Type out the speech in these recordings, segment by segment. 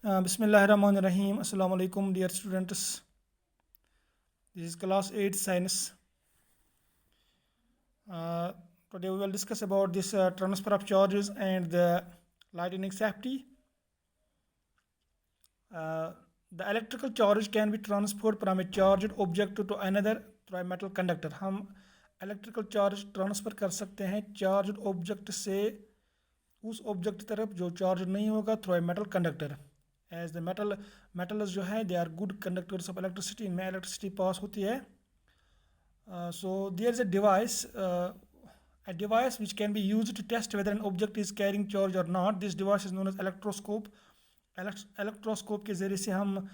Bismillahirrahmanirrahim. Assalamu alaikum, dear students. This is class 8 science. Today we will discuss about this transfer of charges and the lightning safety. The electrical charge can be transferred from a charged object to another through a metal conductor. हम electrical charge transfer कर सकते हैं charged object से उस object तरफ जो charged नहीं होगा through a metal conductor. As the metals जो है they are good conductors of electricity, इनमें electricity pass होती है. So there is a device which can be used to test whether an object is carrying charge or not. This device is known as electroscope. Electroscope के ज़रिए से हम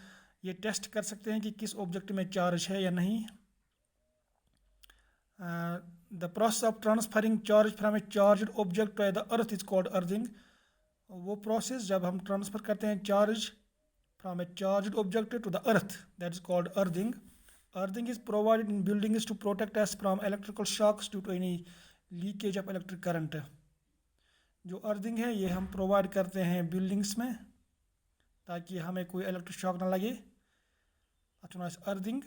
ये test कर सकते हैं कि किस ऑब्जेक्ट में चार्ज है या नहीं. The process of transferring charge from a charged object to the earth is called earthing. वो प्रोसेस जब हम ट्रांसफ़र करते हैं charge from a charged object to the earth, that is called earthing. Earthing is provided in buildings to protect us from electrical shocks due to any leakage of electric current. जो earthing है ये हम provide करते हैं buildings में ताकि हमें कोई इलेक्ट्रिक शॉक ना लगे. अतः ना अर्थिंग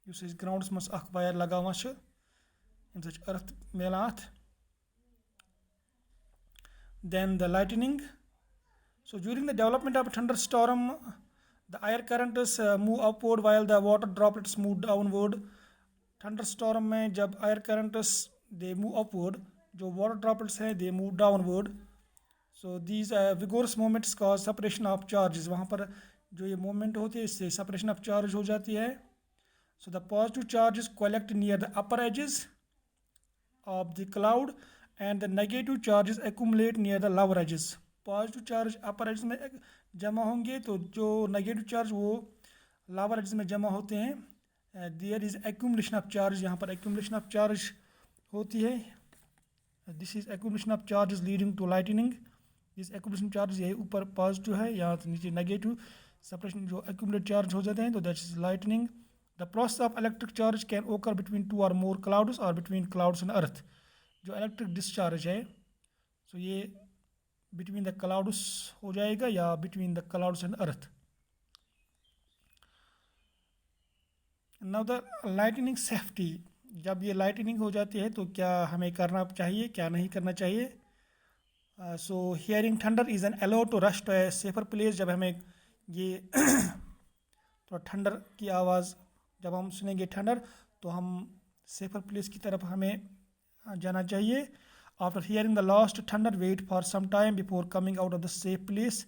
युस ग्राउंड्स मस अख वायर लगावान छ अमि सच अर्थ मिलान. Then the lightning. So during the development of a thunderstorm, the air currents move upward while the water droplets move downward. Thunderstorm में जब air currents they move upward, जो water droplets हैं they move downward. So these vigorous movements cause separation of charges. वहाँ पर जो ये movement होती है इससे separation of charge हो जाती है. So the positive charges collect near the upper edges of the cloud and the negative charges accumulate near the lower edges. Positive charge upper edges में जमा होंगे तो जो negative charge वो lower edges में जमा होते हैं. There is accumulation of charge. यहाँ पर accumulation of charge होती है. This is accumulation of charges leading to lightning. This accumulation charge यही ऊपर positive है, यहाँ नीचे negative. Separation जो accumulate charge हो जाते हैं तो that is lightning. The process of electric charge can occur between two or more clouds or between clouds and earth. जो इलेक्ट्रिक डिस्चार्ज है सो ये बिटवीन द क्लाउड्स हो जाएगा या between the clouds and earth. Now the lightning safety. जब ये lightning हो जाती है तो क्या हमें करना चाहिए क्या नहीं करना चाहिए. So hearing thunder is an allow to rush to a safer place. जब हमें ये तो थंडर की आवाज़ जब हम सुनेंगे थंडर तो हम सेफर प्लेस की तरफ हमें जाना चाहिए. After hearing the last thunder wait for some time before coming out of the safe place.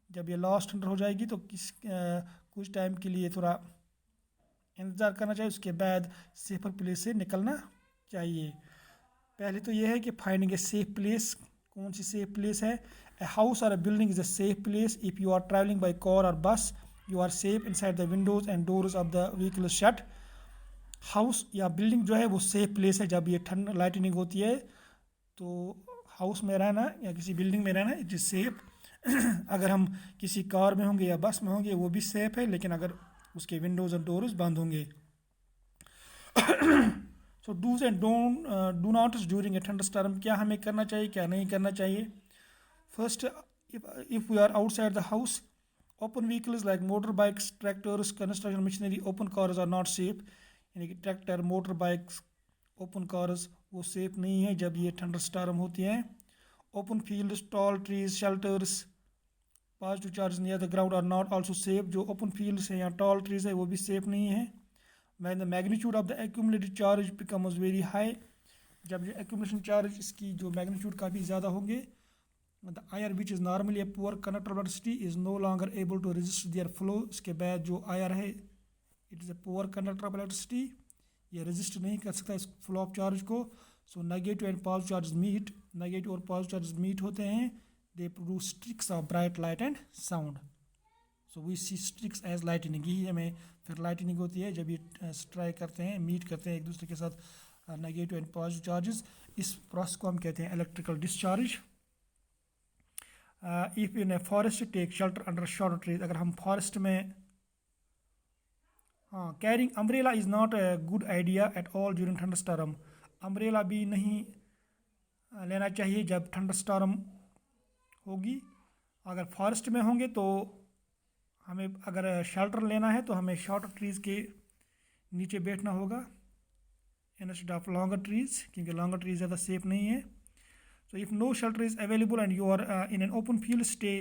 जब ये लास्ट थंडर हो जाएगी तो कुछ टाइम के लिए थोड़ा इंतज़ार करना चाहिए, उसके बाद सेफर प्लेस से निकलना चाहिए. पहले तो ये है कि फाइंडिंग ए सेफ प्लेस. कौन सी सेफ प्लेस है. ए हाउस और a building is a safe place. If you are travelling by car और bus you are safe inside the windows and doors of the vehicle shut. House या building जो है वो safe place है. जब ये ठंड लाइटनिंग होती है तो हाउस में रहना या किसी बिल्डिंग में रहना इट इज़ सेफ. अगर हम किसी कार में होंगे या बस में होंगे वो भी सेफ है, लेकिन अगर उसके विंडोज़ और डोर्स बंद होंगे. So dos and do nots during a thunderstorm. क्या हमें करना चाहिए क्या नहीं करना चाहिए. First, if we are outside the house, open vehicles like motor bikes, tractors, construction machinery, open cars are not safe. यानी कि tractor, motor bikes, open cars वो सेफ नहीं है जब ये थंडर स्टॉर्म होती हैं. Open fields, tall trees, shelters, positive charge near the ground are not also safe. जो ओपन फील्ड्स हैं या टॉल ट्रीज है वो भी सेफ नहीं है. When the magnitude of the accumulated charge becomes very high. जब ये एक्यूमुलेशन चार्ज इसकी जो मैग्नीट्यूड काफ़ी ज़्यादा होंगे, the air which is normally a poor conductor of electricity is no longer able to resist their flow. इसके बाद जो आयर है it is a poor conductor of electricity, ये रेजिस्ट नहीं कर सकता इस फ्लो ऑफ चार्ज को. So negative and positive charge meet. Negative और पॉजिटिव चार्ज मीट होते हैं. They produce streaks of bright light and sound. So we see streaks as lightning. ही हमें फिर लाइटनिंग होती है जब ये स्ट्राइक करते हैं, मीट करते हैं एक दूसरे के साथ नेगेटिव एंड पॉजिटिव चार्जेस. इस प्रोसेस को हम कहते हैं electrical discharge. If in a forest take shelter under short trees. अगर हम फॉरेस्ट में carrying umbrella is not a good idea at all during thunderstorm. Umbrella भी नहीं लेना चाहिए जब थंडरस्टॉर्म होगी. अगर फॉरेस्ट में होंगे तो हमें अगर शेल्टर लेना है तो हमें शॉर्टर ट्रीज़ के नीचे बैठना होगा इंस्टेड ऑफ लॉन्गर ट्रीज़, क्योंकि लॉन्गर ट्रीज ज़्यादा सेफ नहीं है. So if no shelter is available and you are in an open field, stay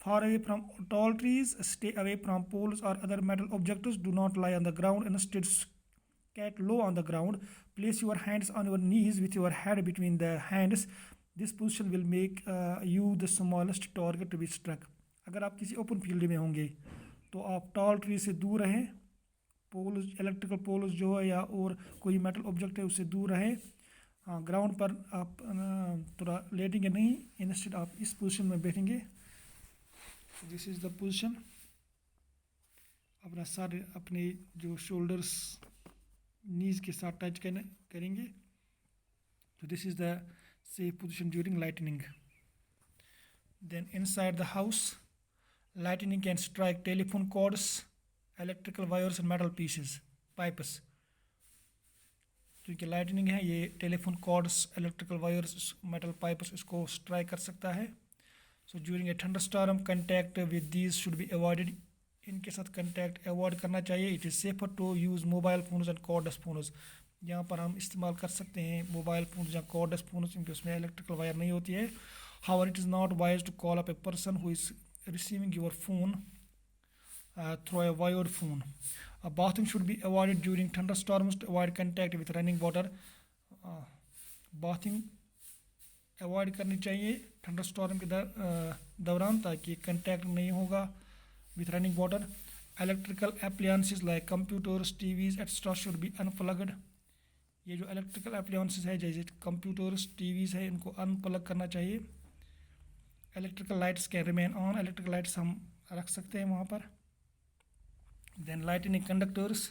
far away from tall trees, stay away from poles or other metal objects. Do not lie on the ground. Instead, scat low on the ground. Place your hands on your knees with your head between the hands. This position will make you the smallest target to be struck. अगर आप किसी open field में होंगे तो आप tall tree से दूर रहें, पोल्स, इलेक्ट्रिकल पोल्स जो है या और कोई मेटल ऑब्जेक्ट है उससे दूर रहें. हाँ, ग्राउंड पर आप थोड़ा लेटेंगे नहीं, इंस्टेड आप इस पोजीशन में बैठेंगे. This is the position. अपना सर अपने जो शोल्डर्स नीज के साथ टच करेंगे. तो this is the safe position during lightning. Then inside the house, lightning can strike telephone cords, electrical wires and metal pieces, pipes. क्योंकि लाइटनिंग है, ये telephone cords, electrical wires, metal pipes इसको strike कर सकता है. So during a thunder storm contact with these should be avoided. इनके साथ contact avoid करना चाहिए. It is safer to use mobile phones and cordless phones. यहाँ पर हम इस्तेमाल कर सकते हैं मोबाइल फोन या कॉर्डलेस फोन्स, क्योंकि उसमें इलेक्ट्रिकल वायर नहीं होती है. However it is not wise to call up a person who is receiving your phone through a wired phone. Bathing should be avoided during thunderstorms to avoid contact with running water. Bathing avoid करनी चाहिए thunderstorm के दौरान, ताकि contact नहीं होगा with running water. Electrical appliances like computers, TVs, etc. should be unplugged. ये जो electrical appliances है जैसे computers, TVs है, इनको अनप्लग करना चाहिए. Electrical lights can remain on. Electrical lights हम रख सकते हैं वहाँ पर. Then lightning conductors.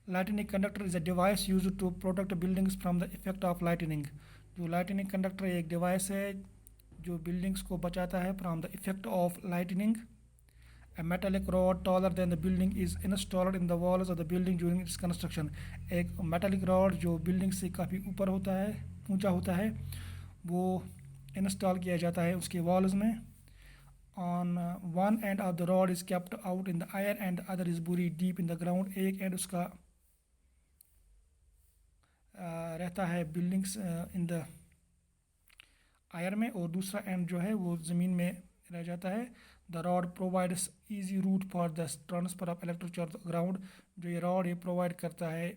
Lightning conductor is a device used to protect buildings from the effect of lightning. जो लाइटनिंग कंडक्टर एक डिवाइस है जो बिल्डिंग्स को बचाता है from the effect of lightning. A metallic rod taller than the building is installed in the walls of the building during its construction. एक metallic rod जो building से काफ़ी ऊपर होता है, ऊंचा होता है, वो इंस्टॉल किया जाता है उसके वॉल्स में. On one end of the rod is kept out in the air and the other is buried deep in the ground. एक एंड उसका रहता है बिल्डिंग्स इन द एयर में, और दूसरा एंड जो है वो ज़मीन में रह जाता है. The rod provides easy route for the transfer of electric charge ground. जो ये रॉड ये प्रोवाइड करता है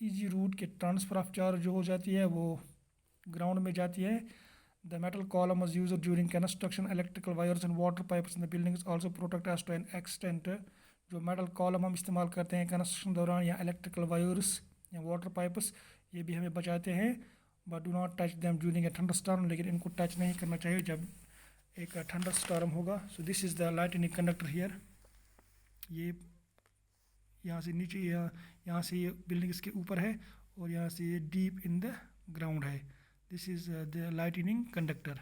ईजी रूट के ट्रांसफ़र ऑफ चार्ज जो हो जाती है वो ग्राउंड में जाती है. The metal column was used during construction. Electrical wires and water pipes in the buildings also protect us to an extent. जो मेटल कॉलम हम इस्तेमाल करते हैं कंस्ट्रक्शन दौरान, या इलेक्ट्रिकल वायर्स या वाटर पाइप्स, ये भी हमें बचाते हैं. But do not touch them during a thunder storm. लेकिन इनको टच नहीं करना चाहिए जब एक थंडर स्टॉर्म होगा. So this is the lightning conductor here. ये यहाँ से नीचे, यहाँ से ये बिल्डिंग इसके ऊपर है और यहाँ से ये डीप इन द ग्राउंड है. This is the lightning conductor.